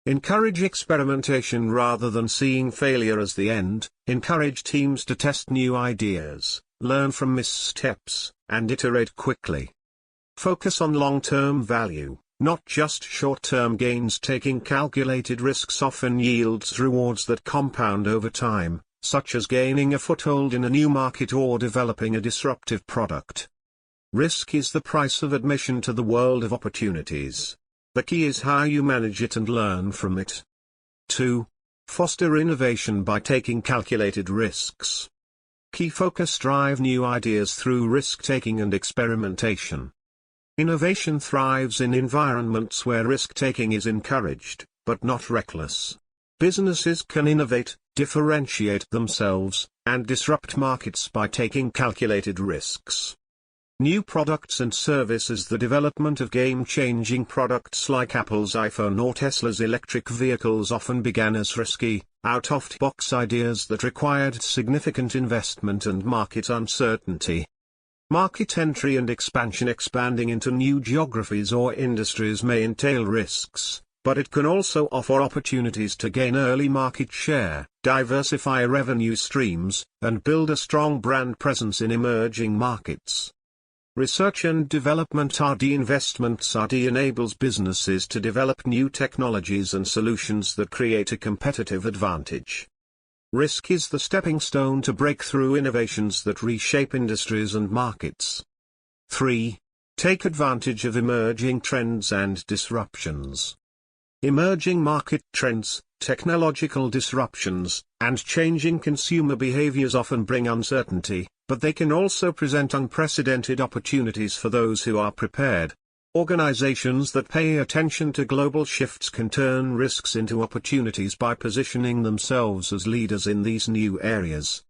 Encourage experimentation rather than seeing failure as the end. Encourage teams to test new ideas, learn from missteps, and iterate quickly. Focus on long-term value, not just short-term gains. Taking calculated risks often yields rewards that compound over time, such as gaining a foothold in a new market or developing a disruptive product. Risk is the price of admission to the world of opportunities. The key is how you manage it and learn from it. 2. Foster innovation by taking calculated risks. Key focus: drive new ideas through risk-taking and experimentation. Innovation thrives in environments where risk-taking is encouraged, but not reckless. Businesses can innovate, differentiate themselves, and disrupt markets by taking calculated risks. New products and services. The development of game-changing products like Apple's iPhone or Tesla's electric vehicles often began as risky, out-of-the-box ideas that required significant investment and market uncertainty. Market entry and expansion. Expanding into new geographies or industries may entail risks, but it can also offer opportunities to gain early market share, diversify revenue streams, and build a strong brand presence in emerging markets. Research and development. R&D investments. R&D enables businesses to develop new technologies and solutions that create a competitive advantage. Risk is the stepping stone to breakthrough innovations that reshape industries and markets. 3. Take advantage of emerging trends and disruptions. Emerging market trends, technological disruptions, and changing consumer behaviors often bring uncertainty, but they can also present unprecedented opportunities for those who are prepared. Organizations that pay attention to global shifts can turn risks into opportunities by positioning themselves as leaders in these new areas.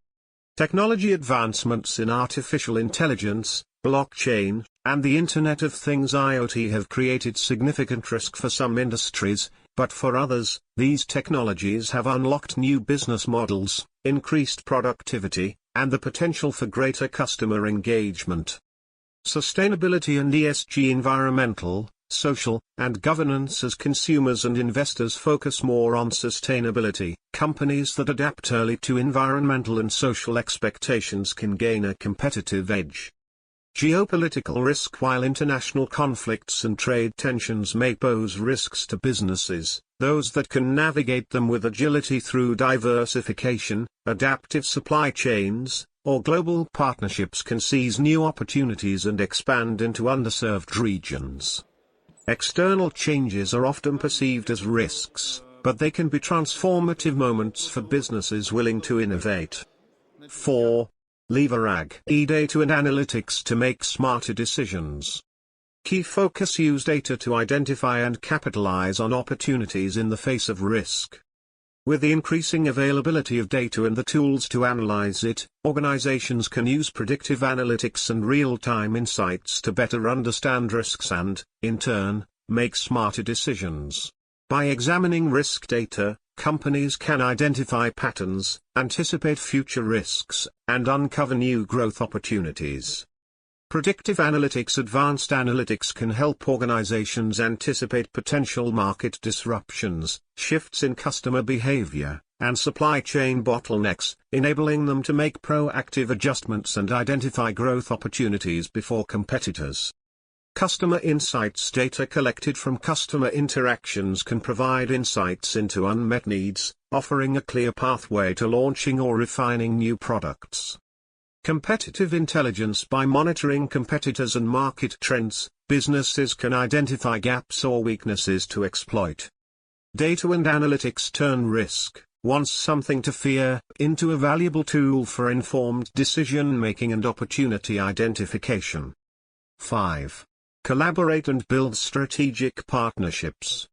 Technology advancements in artificial intelligence, blockchain, and the Internet of Things (IoT) have created significant risk for some industries, but for others, these technologies have unlocked new business models, increased productivity, and the potential for greater customer engagement. Sustainability and ESG. Environmental, social, and governance. As consumers and investors focus more on sustainability, companies that adapt early to environmental and social expectations can gain a competitive edge. Geopolitical risk. While international conflicts and trade tensions may pose risks to businesses, those that can navigate them with agility through diversification, adaptive supply chains, or global partnerships can seize new opportunities and expand into underserved regions. External changes are often perceived as risks. but they can be transformative moments for businesses willing to innovate. 4. Leverage data and analytics to make smarter decisions. Key focus: use data to identify and capitalize on opportunities in the face of risk. With the increasing availability of data and the tools to analyze it, organizations can use predictive analytics and real-time insights to better understand risks and, in turn, make smarter decisions. By examining risk data, companies can identify patterns, anticipate future risks, and uncover new growth opportunities. Predictive analytics: advanced analytics can help organizations anticipate potential market disruptions, shifts in customer behavior, and supply chain bottlenecks, enabling them to make proactive adjustments and identify growth opportunities before competitors. Customer insights: data collected from customer interactions can provide insights into unmet needs, offering a clear pathway to launching or refining new products. Competitive intelligence: by monitoring competitors and market trends, businesses can identify gaps or weaknesses to exploit. Data and analytics turn risk, once something to fear, into a valuable tool for informed decision-making and opportunity identification. 5. Collaborate and build strategic partnerships.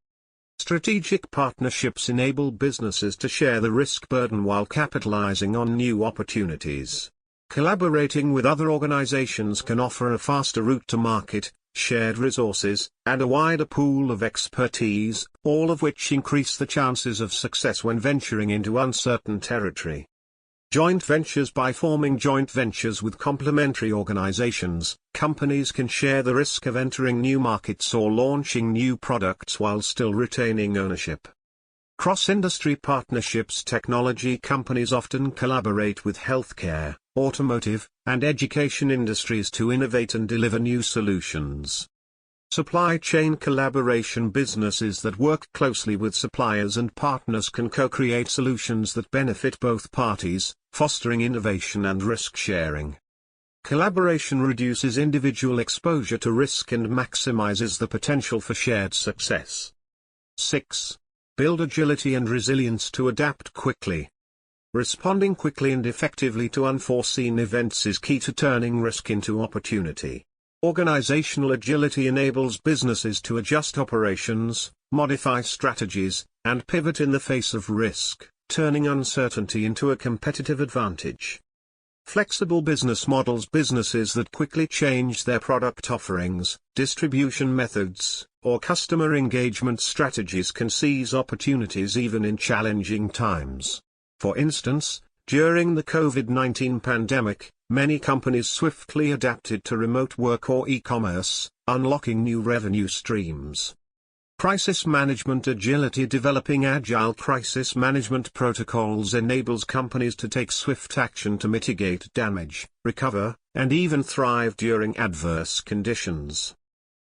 Strategic partnerships enable businesses to share the risk burden while capitalizing on new opportunities. Collaborating with other organizations can offer a faster route to market, shared resources, and a wider pool of expertise, all of which increase the chances of success when venturing into uncertain territory. Joint ventures: by forming joint ventures with complementary organizations, companies can share the risk of entering new markets or launching new products while still retaining ownership. Cross-industry partnerships: technology companies often collaborate with healthcare, automotive, and education industries to innovate and deliver new solutions. Supply chain collaboration: businesses that work closely with suppliers and partners can co-create solutions that benefit both parties, fostering innovation and risk sharing. Collaboration reduces individual exposure to risk and maximizes the potential for shared success. 6. Build agility and resilience to adapt quickly. Responding quickly and effectively to unforeseen events is key to turning risk into opportunity. Organizational agility enables businesses to adjust operations, modify strategies, and pivot in the face of risk, turning uncertainty into a competitive advantage. Flexible business models: businesses that quickly change their product offerings, distribution methods, or customer engagement strategies can seize opportunities even in challenging times. For instance, during the COVID-19 pandemic, many companies swiftly adapted to remote work or e-commerce, unlocking new revenue streams. Crisis management agility: developing agile crisis management protocols enables companies to take swift action to mitigate damage, recover, and even thrive during adverse conditions.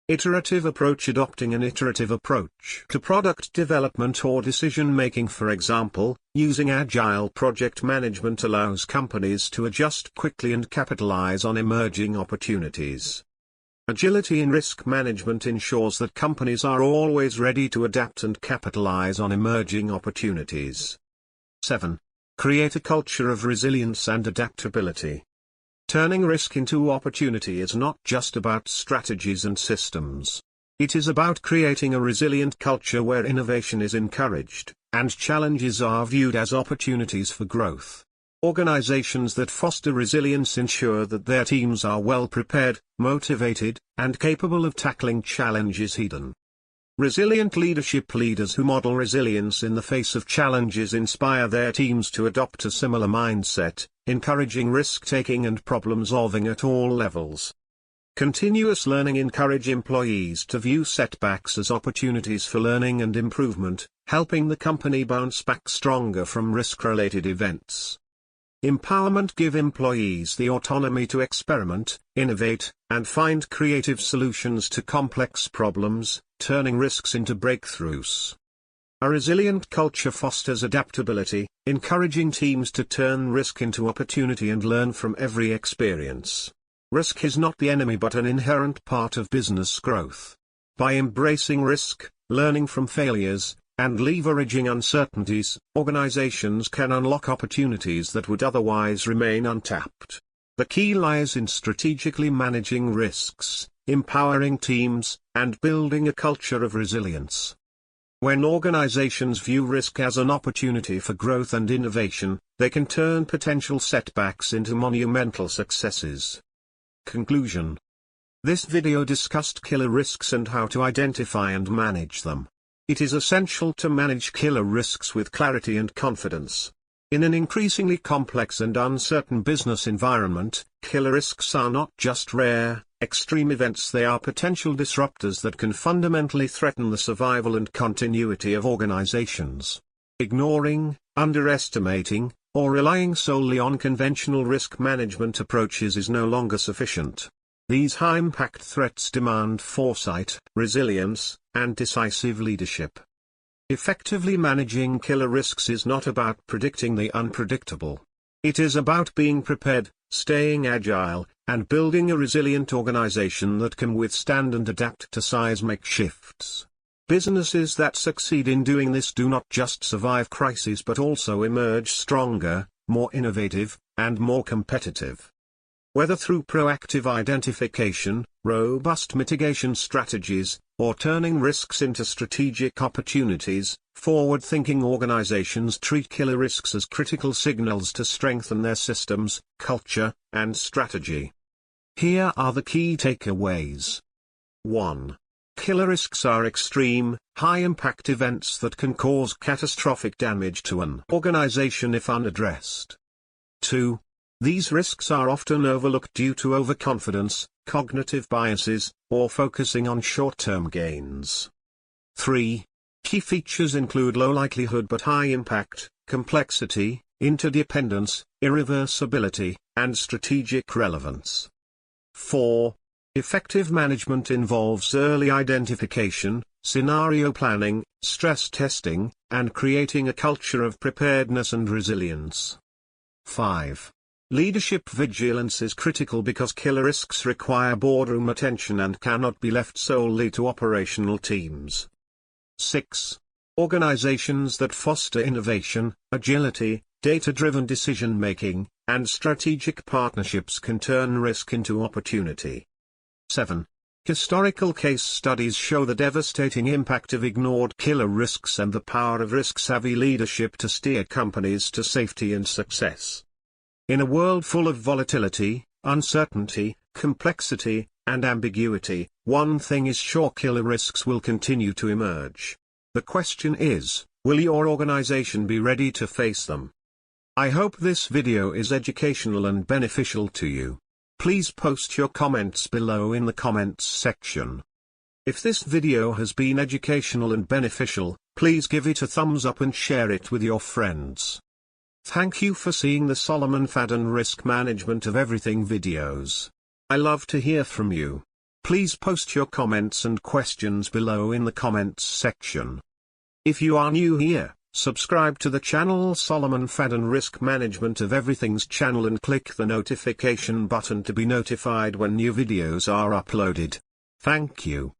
Iterative approach: adopting an iterative approach to product development or decision-making. For example, using agile project management allows companies to adjust quickly and capitalize on emerging opportunities. Agility in risk management ensures that companies are always ready to adapt and capitalize on emerging opportunities. 7. Create a culture of resilience and adaptability. Turning risk into opportunity is not just about strategies and systems. It is about creating a resilient culture where innovation is encouraged, and challenges are viewed as opportunities for growth. Organizations that foster resilience ensure that their teams are well prepared, motivated, and capable of tackling challenges head-on. Resilient leadership: leaders who model resilience in the face of challenges inspire their teams to adopt a similar mindset, encouraging risk-taking and problem-solving at all levels. Continuous learning: encourage employees to view setbacks as opportunities for learning and improvement, helping the company bounce back stronger from risk-related events. Empowerment: give employees the autonomy to experiment, innovate, and find creative solutions to complex problems, turning risks into breakthroughs. A resilient culture fosters adaptability, encouraging teams to turn risk into opportunity and learn from every experience. Risk is not the enemy but an inherent part of business growth. By embracing risk, learning from failures, and leveraging uncertainties, organizations can unlock opportunities that would otherwise remain untapped. The key lies in strategically managing risks, empowering teams, and building a culture of resilience. When organizations view risk as an opportunity for growth and innovation, they can turn potential setbacks into monumental successes. Conclusion. This video discussed killer risks and how to identify and manage them. It is essential to manage killer risks with clarity and confidence. In an increasingly complex and uncertain business environment, killer risks are not just rare, extreme events, they are potential disruptors that can fundamentally threaten the survival and continuity of organizations. Ignoring, underestimating, or relying solely on conventional risk management approaches is no longer sufficient. These high-impact threats demand foresight, resilience, and decisive leadership. Effectively managing killer risks is not about predicting the unpredictable. It is about being prepared, staying agile, and building a resilient organization that can withstand and adapt to seismic shifts. Businesses that succeed in doing this do not just survive crises but also emerge stronger, more innovative, and more competitive. Whether through proactive identification, robust mitigation strategies, or turning risks into strategic opportunities, forward-thinking organizations treat killer risks as critical signals to strengthen their systems, culture, and strategy. Here are the key takeaways. 1. Killer risks are extreme, high-impact events that can cause catastrophic damage to an organization if unaddressed. 2. These risks are often overlooked due to overconfidence, cognitive biases, or focusing on short-term gains. 3. Key features include low likelihood but high impact, complexity, interdependence, irreversibility, and strategic relevance. 4. Effective management involves early identification, scenario planning, stress testing, and creating a culture of preparedness and resilience. 5. Leadership vigilance is critical because killer risks require boardroom attention and cannot be left solely to operational teams. 6. Organizations that foster innovation, agility, data-driven decision-making, and strategic partnerships can turn risk into opportunity. 7. Historical case studies show the devastating impact of ignored killer risks and the power of risk-savvy leadership to steer companies to safety and success. In a world full of volatility, uncertainty, complexity, and ambiguity, one thing is sure: killer risks will continue to emerge. The question is, will your organization be ready to face them? I hope this video is educational and beneficial to you. Please post your comments below in the comments section. If this video has been educational and beneficial, please give it a thumbs up and share it with your friends. Thank you for seeing the Solomon Fadun Risk Management of Everything videos. I love to hear from you. Please post your comments and questions below in the comments section. If you are new here, subscribe to the channel Solomon Fadun Risk Management of Everything's channel and click the notification button to be notified when new videos are uploaded. Thank you.